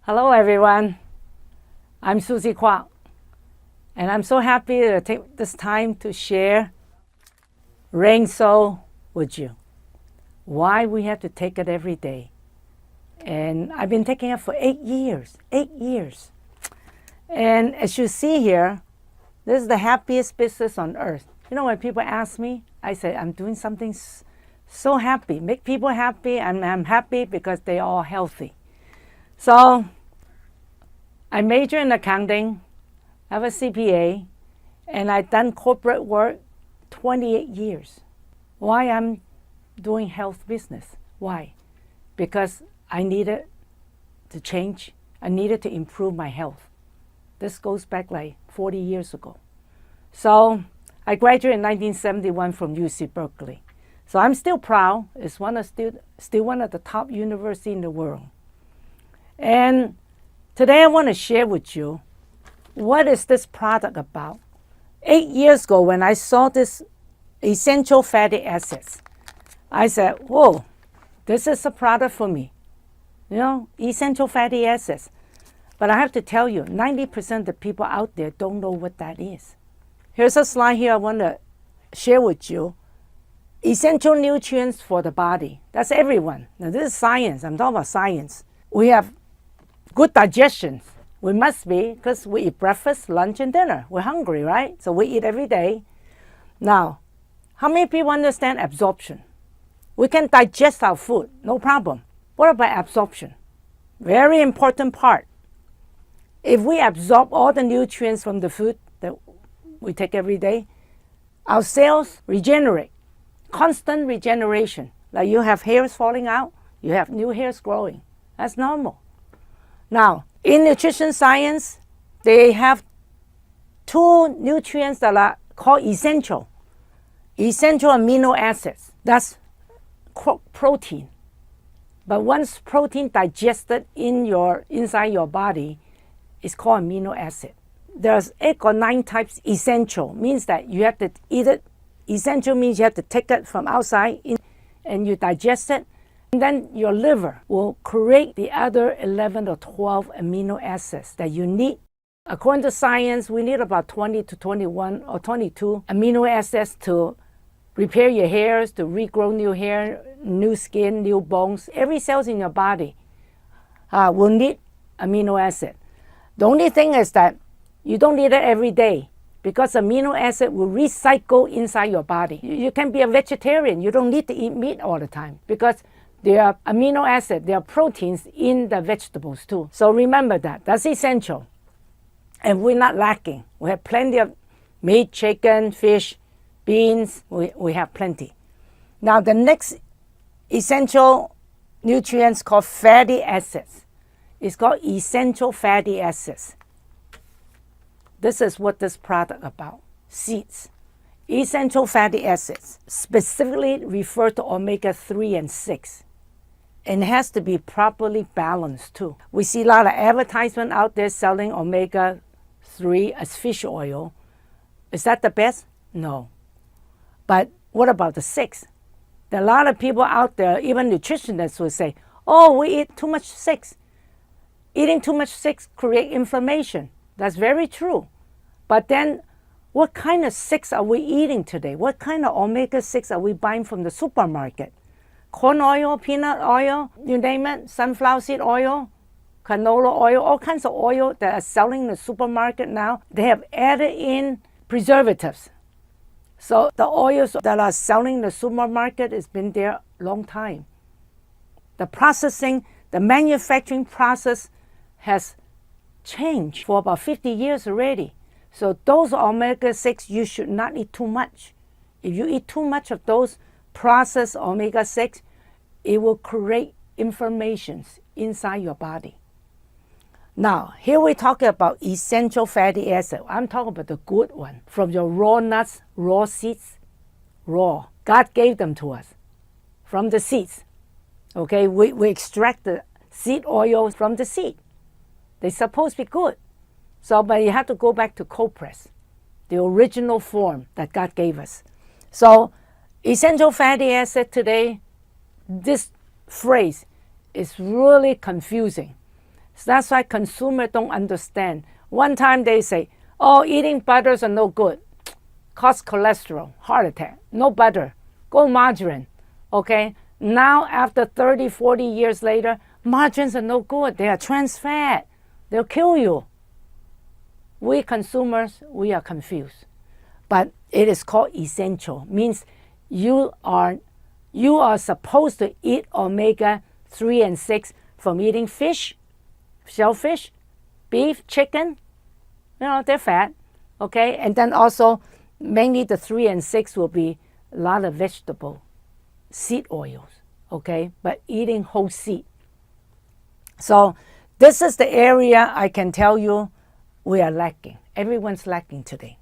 Hello everyone, I'm Susie Kwok, and I'm so happy to take this time to share Rain Soul with you. Why we have to take it every day. And I've been taking it for 8 years, 8 years. And as you see here, this is the happiest business on earth. You know, when people ask me, I say, I'm doing something so happy, make people happy, and I'm happy because they're all healthy. So I major in accounting, I have a CPA, and I've done corporate work 28 years. Why I'm doing health business? Why? Because I needed to change. I needed to improve my health. This goes back like 40 years ago. So I graduated in 1971 from UC Berkeley. So I'm still proud. It's still one of the top universities in the world. And today I want to share with you what is this product about. 8 years ago when I saw this essential fatty acids, I said, whoa, this is a product for me. You know, essential fatty acids. But I have to tell you, 90% of the people out there don't know what that is. Here's a slide here I want to share with you. Essential nutrients for the body. That's everyone. Now this is science. I'm talking about science. We have good digestion. We must be, because we eat breakfast, lunch, and dinner. We're hungry, right? So we eat every day. Now, how many people understand absorption? We can digest our food, no problem. What about absorption? Very important part. If we absorb all the nutrients from the food that we take every day, our cells regenerate. Constant regeneration. Like you have hairs falling out, you have new hairs growing. That's normal. Now, in nutrition science, they have two nutrients that are called essential amino acids. That's protein. But once protein digested inside your body, it's called amino acid. There's 8 or 9 types essential, means that you have to eat it. Essential means you have to take it from outside and you digest it. And then your liver will create the other 11 or 12 amino acids that you need. According to science, we need about 20 to 21 or 22 amino acids to repair your hairs, to regrow new hair, new skin, new bones. Every cell in your body will need amino acid. The only thing is that you don't need it every day because amino acid will recycle inside your body. You can be a vegetarian. You don't need to eat meat all the time because there are amino acids, there are proteins in the vegetables too. So remember that. That's essential. And we're not lacking. We have plenty of meat, chicken, fish, beans. We have plenty. Now the next essential nutrients called fatty acids. It's called essential fatty acids. This is what this product about. Seeds. Essential fatty acids specifically refer to omega-3 and 6. And it has to be properly balanced too. We see a lot of advertisement out there selling omega-3 as fish oil. Is that the best? No. But what about the 6? There are a lot of people out there, even nutritionists will say, oh, we eat too much 6. Eating too much 6 creates inflammation. That's very true. But then what kind of 6 are we eating today? What kind of omega-6 are we buying from the supermarket? Corn oil, peanut oil, you name it, sunflower seed oil, canola oil, all kinds of oil that are selling in the supermarket now. They have added in preservatives. So the oils that are selling in the supermarket has been there a long time. The processing, the manufacturing process has changed for about 50 years already. So those omega-6, you should not eat too much. If you eat too much of those processed omega-6, it will create inflammations inside your body. Now, here we're talking about essential fatty acid. I'm talking about the good one. From your raw nuts, raw seeds, raw. God gave them to us from the seeds. Okay, we extract the seed oil from the seed. They're supposed to be good. So, but you have to go back to cold press, the original form that God gave us. So, essential fatty acid today, this phrase is really confusing. So that's why consumers don't understand. One time they say, oh, eating butters are no good. Cause cholesterol, heart attack, no butter, go margarine, okay? Now, after 30, 40 years later, margarines are no good. They are trans fat. They'll kill you. We consumers, we are confused. But it is called essential. Means you are supposed to eat omega-3 and 6 from eating fish, shellfish, beef, chicken. They're fat, okay? And then also, mainly the 3 and 6 will be a lot of vegetable, seed oils, okay? But eating whole seed. So this is the area I can tell you we are lacking. Everyone's lacking today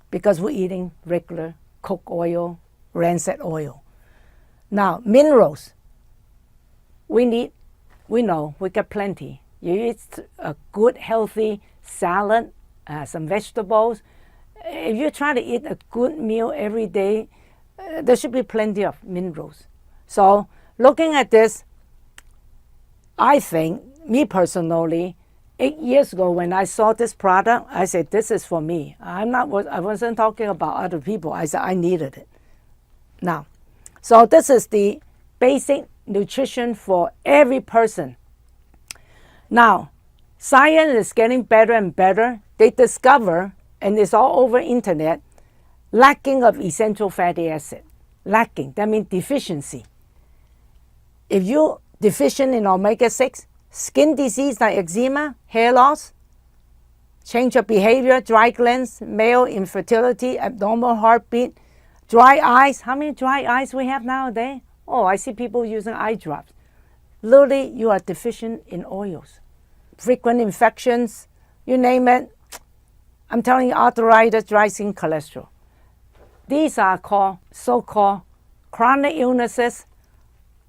because we're eating regular cook oil, rancid oil. Now, minerals, we know we got plenty. You eat a good, healthy salad, some vegetables. If you try to eat a good meal every day, there should be plenty of minerals. So looking at this, I think, me personally, 8 years ago when I saw this product, I said, this is for me. I wasn't talking about other people. I said, I needed it. Now, so this is the basic nutrition for every person. Now, science is getting better and better. They discover, and it's all over internet, lacking of essential fatty acid. Lacking, that means deficiency. If you're deficient in omega-6, skin disease like eczema, hair loss, change of behavior, dry glands, male infertility, abnormal heartbeat, dry eyes. How many dry eyes we have nowadays? Oh, I see people using eye drops. Literally, you are deficient in oils. Frequent infections, you name it. I'm telling you, arthritis, rising cholesterol. These are called so-called chronic illnesses.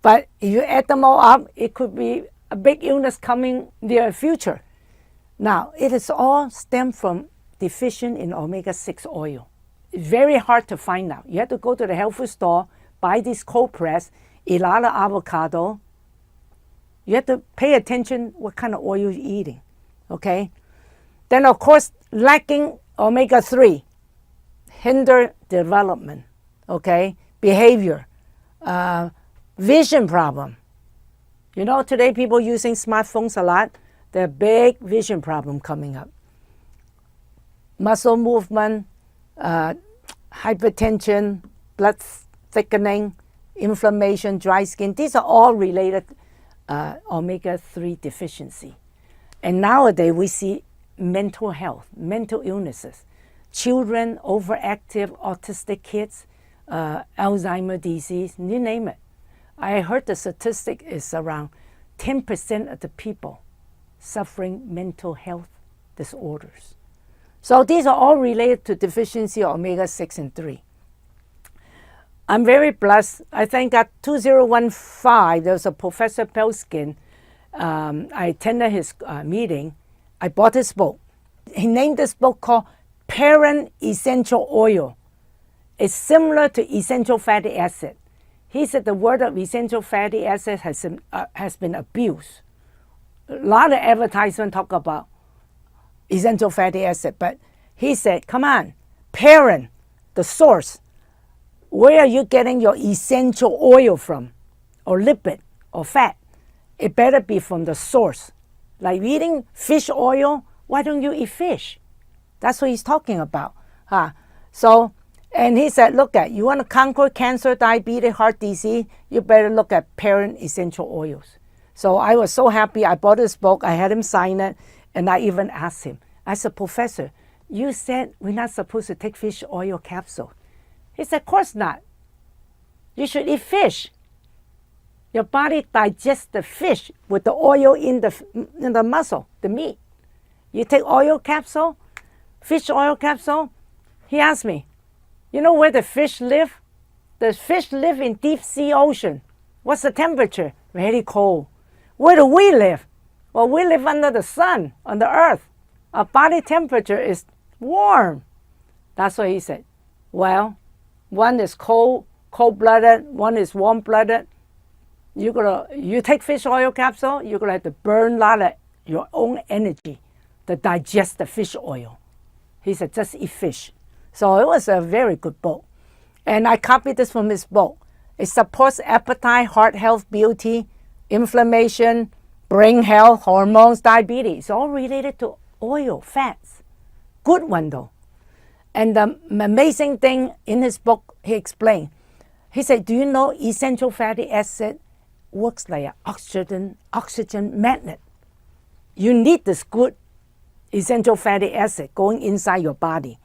But if you add them all up, it could be a big illness coming near the future. Now, it is all stemmed from deficient in omega-6 oil. It's very hard to find out. You have to go to the health food store, buy this cold press, a lot of avocado. You have to pay attention what kind of oil you're eating, okay? Then, of course, lacking omega-3 hinder development, okay? Behavior, vision problem. Today people using smartphones a lot. There's a big vision problem coming up. Muscle movement, hypertension, blood thickening, inflammation, dry skin. These are all related omega-3 deficiency. And nowadays we see mental health, mental illnesses. Children, overactive, autistic kids, Alzheimer's disease, you name it. I heard the statistic is around 10% of the people suffering mental health disorders. So these are all related to deficiency of omega-6 and 3. I'm very blessed. I think at 2015, there was a Professor Belskin. I attended his meeting. I bought his book. He named this book called Parent Essential Oil. It's similar to essential fatty acid. He said the word of essential fatty acid has been abused. A lot of advertisement talk about essential fatty acid, but he said, come on, parent, the source. Where are you getting your essential oil from, or lipid, or fat? It better be from the source. Like eating fish oil, why don't you eat fish? That's what he's talking about. So, and he said, look at, you want to conquer cancer, diabetes, heart disease, you better look at parent essential oils. So I was so happy. I bought his book. I had him sign it, and I even asked him. I said, Professor, you said we're not supposed to take fish oil capsule. He said, of course not. You should eat fish. Your body digests the fish with the oil in the muscle, the meat. You take oil capsule, fish oil capsule. He asked me, you know where the fish live? The fish live in deep sea ocean. What's the temperature? Very cold. Where do we live? Well, we live under the sun, on the earth. Our body temperature is warm. That's what he said. Well, one is cold-blooded, one is warm-blooded. You take fish oil capsule, you're gonna have to burn a lot of your own energy to digest the fish oil. He said, just eat fish. So it was a very good book. And I copied this from his book. It supports appetite, heart health, beauty, inflammation, brain health, hormones, diabetes, all related to oil, fats. Good one though. And the amazing thing in his book, he explained. He said, do you know essential fatty acid works like an oxygen magnet? You need this good essential fatty acid going inside your body.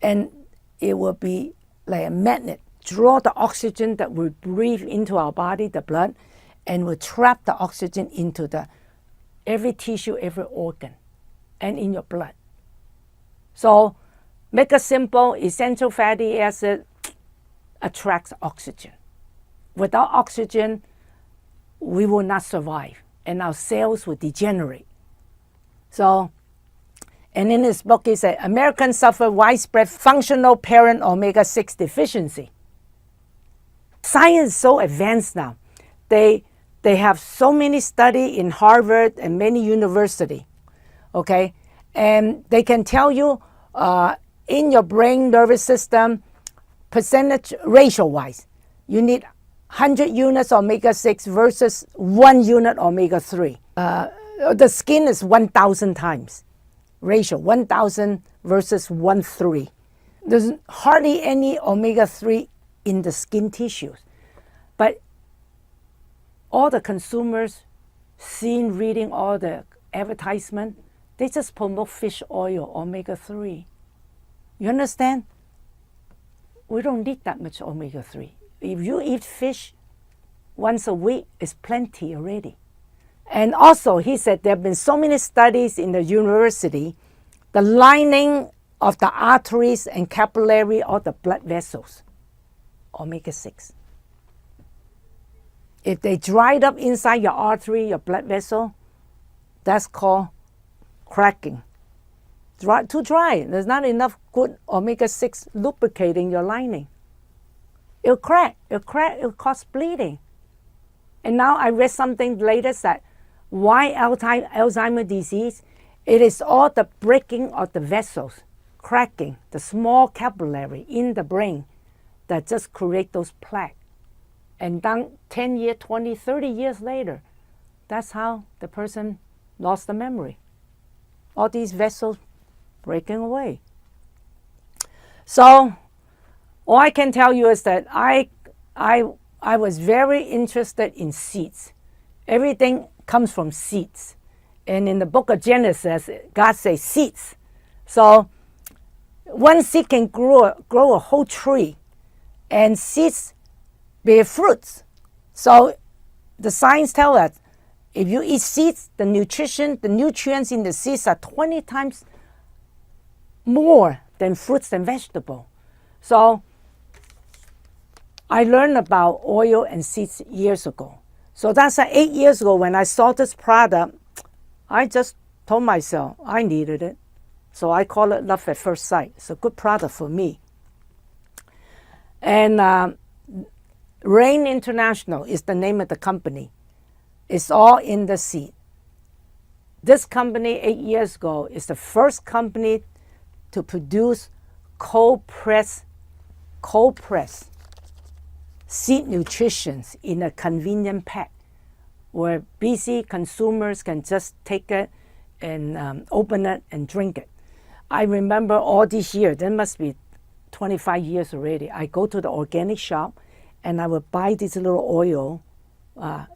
And it will be like a magnet, draw the oxygen that we breathe into our body, the blood, and will trap the oxygen into every tissue, every organ, and in your blood. So make it simple, essential fatty acid attracts oxygen. Without oxygen, we will not survive, and our cells will degenerate. So, and in his book, he said, Americans suffer widespread functional parent omega-6 deficiency. Science is so advanced now. They have so many studies in Harvard and many universities, okay? And they can tell you in your brain, nervous system, percentage ratio-wise, you need 100 units omega-6 versus 1 unit omega-3. The skin is 1,000 times ratio, 1,000 versus 1,3. There's hardly any omega-3 in the skin tissues. But all the consumers seeing, reading all the advertisement, they just promote fish oil, omega-3. You understand? We don't need that much omega-3. If you eat fish once a week, it's plenty already. And also, he said there have been so many studies in the university, the lining of the arteries and capillary or the blood vessels, omega-6. If they dried up inside your artery, your blood vessel, that's called cracking. Too dry. There's not enough good omega-6 lubricating your lining. It'll crack. It'll cause bleeding. And now I read something latest that why Alzheimer's disease, it is all the breaking of the vessels, cracking, the small capillary in the brain that just create those plaques. And then 10 years, 20, 30 years later, that's how the person lost the memory. All these vessels breaking away. So all I can tell you is that I was very interested in seeds. Everything comes from seeds. And in the book of Genesis, God says seeds. So one seed can grow a whole tree, and seeds bear fruits. So the science tells us if you eat seeds, the nutrients in the seeds are 20 times more than fruits and vegetables. So I learned about oil and seeds years ago. So that's 8 years ago when I saw this product, I just told myself I needed it. So I call it love at first sight. It's a good product for me. And Rain International is the name of the company. It's all in the seed. This company 8 years ago is the first company to produce cold press seed nutrition in a convenient pack where busy consumers can just take it and open it and drink it. I remember all these years, there must be 25 years already, I go to the organic shop and I would buy this little oil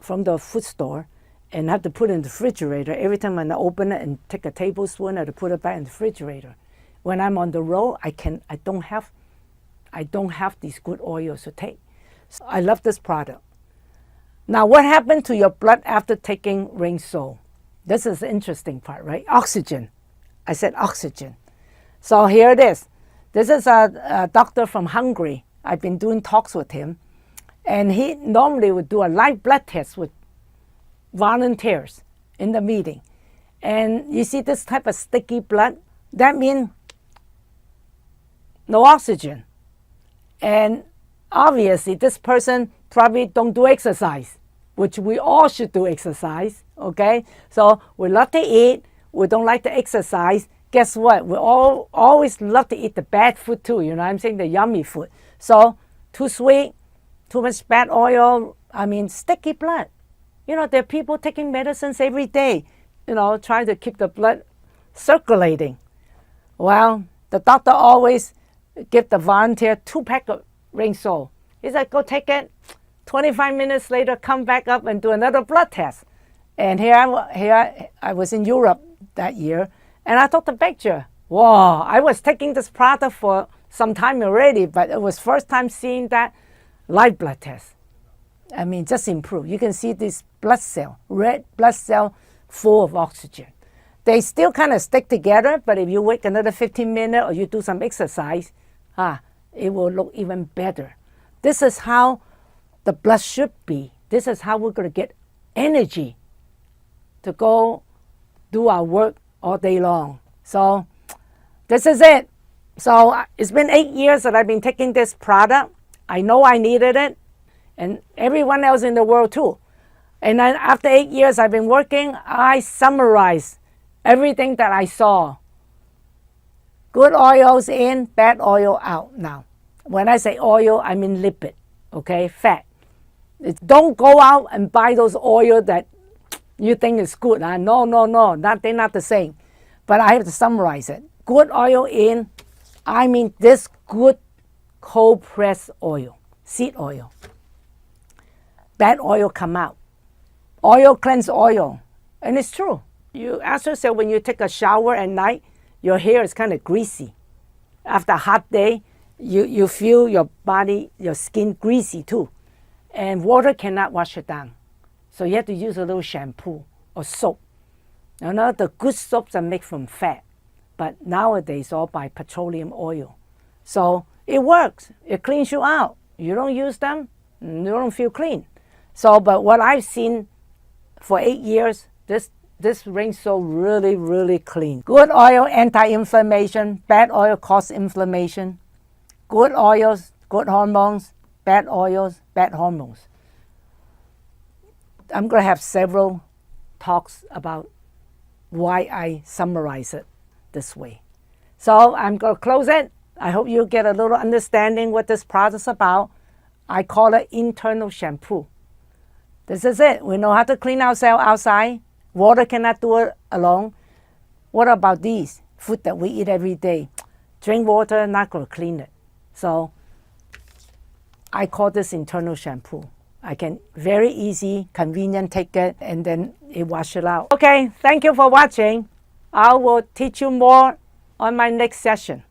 from the food store and have to put it in the refrigerator. Every time when I open it and take a tablespoon, I have to put it back in the refrigerator. When I'm on the road, I don't have these good oils to take. So I love this product. Now, what happened to your blood after taking Rain Soul? This is the interesting part, right? Oxygen. I said oxygen. So here it is. This is a doctor from Hungary. I've been doing talks with him. And he normally would do a live blood test with volunteers in the meeting. And you see this type of sticky blood? That means no oxygen. And obviously, this person probably don't do exercise. which we all should do exercise, okay? So we love to eat, we don't like to exercise. Guess what? We all always love to eat the bad food too, you know what I'm saying? The yummy food. So too sweet, too much bad oil, sticky blood. You know, there are people taking medicines every day, you know, trying to keep the blood circulating. Well, the doctor always give the volunteer 2 packs of Rein-Sol. He said, go take it. 25 minutes later, come back up and do another blood test. And here I was in Europe that year, and I told the picture, wow, I was taking this product for some time already, but it was first time seeing that live blood test. Just improve. You can see this blood cell, red blood cell full of oxygen. They still kind of stick together, but if you wait another 15 minutes or you do some exercise, it will look even better. This is how the blood should be. This is how we're going to get energy to go do our work all day long. So this is it. So it's been 8 years that I've been taking this product. I know I needed it, and everyone else in the world too. And then after 8 years I've been working, I summarized everything that I saw. Good oils in, bad oil out. Now, when I say oil, I mean lipid, okay, fat. Don't go out and buy those oil that you think is good. No, they're not the same. But I have to summarize it. Good oil in, I mean this good cold pressed oil, seed oil. Bad oil come out. Oil cleanse oil. And it's true. You ask yourself, when you take a shower at night, your hair is kind of greasy. After a hot day, you feel your body, your skin greasy too. And water cannot wash it down. So you have to use a little shampoo or soap. Now the good soaps are made from fat, but nowadays all by petroleum oil. So it works. It cleans you out. You don't use them, you don't feel clean. So, but what I've seen for 8 years, this Rein-Sol really, really clean. Good oil, anti-inflammation. Bad oil cause inflammation. Good oils, good hormones. Bad oils, bad hormones. I'm going to have several talks about why I summarize it this way. So I'm going to close it. I hope you get a little understanding what this product is about. I call it internal shampoo. This is it. We know how to clean ourselves outside. Water cannot do it alone. What about these? Food that we eat every day. Drink water, not going to clean it. So I call this internal shampoo. I can very easy, convenient take it, and then it wash it out. Okay, thank you for watching. I will teach you more on my next session.